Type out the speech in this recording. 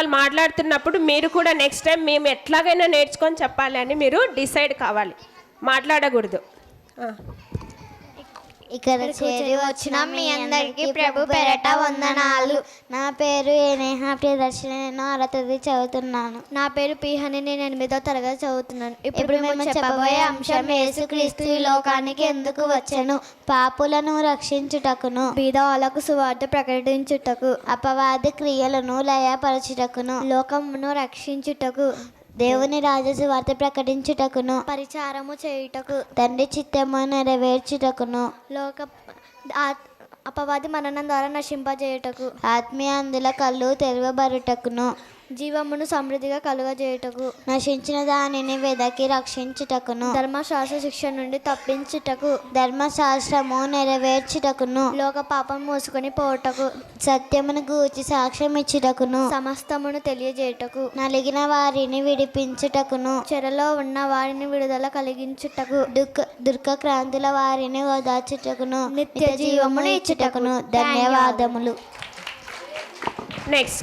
వాళ్ళు మాట్లాడుతున్నప్పుడు మీరు కూడా నెక్స్ట్ టైం మేము ఎట్లాగైనా నేర్చుకొని చెప్పాలి అని మీరు డిసైడ్ కావాలి, మాట్లాడకూడదు. ఇక్కడ చేరి వచ్చిన మీ అందరికీ ప్రభు పేరట వందనాలు. నా పేరు నేహ ప్రియదర్శిని, నేను 6వ తరగతి చదువుతున్నాను. నా పేరు పీహని, నేను 8వ తరగతి చదువుతున్నాను. ఇప్పుడు మేము చెప్పబోయే అంశం యేసుక్రీస్తు ఈ లోకానికి ఎందుకు వచ్చెను. పాపులను రక్షించుటకును, బీదవాళ్ళకు సువార్త ప్రకటించుటకు, అపవాది క్రియలను లయపరచుటకును, లోకమును రక్షించుటకు, దేవుని రాజ్య సువార్త ప్రకటించుటకును, పరిచారము చేయుటకు, తండ్రి చిత్తము నెరవేర్చుటకును, అపవాది మరణం ద్వారా నశింపజేయుటకు, ఆత్మీయ అందుల కళ్ళు తెరవబడుటకును, జీవమును సమృద్ధిగా కలుగజేయుటకు, నశించిన దానిని వెదకి రక్షించుటకును, ధర్మశాస్త్ర శిక్ష నుండి తప్పించుటకు, ధర్మశాస్త్రము నెరవేర్చుటకును, లోక పాపం మోసుకొని పోవుటకు, సత్యమును గూర్చి సాక్ష్యం ఇచ్చుటకును, సమస్తమును తెలియజేయుటకు, నలిగిన వారిని విడిపించుటకును, చెరలో ఉన్న వారిని విడుదల కలిగించుటకు, దుఃఖక్రాంతుల వారిని ఓదార్చుటకును, నిత్య జీవమును ఇచ్చుటకును. ధన్యవాదములు. నెక్స్ట్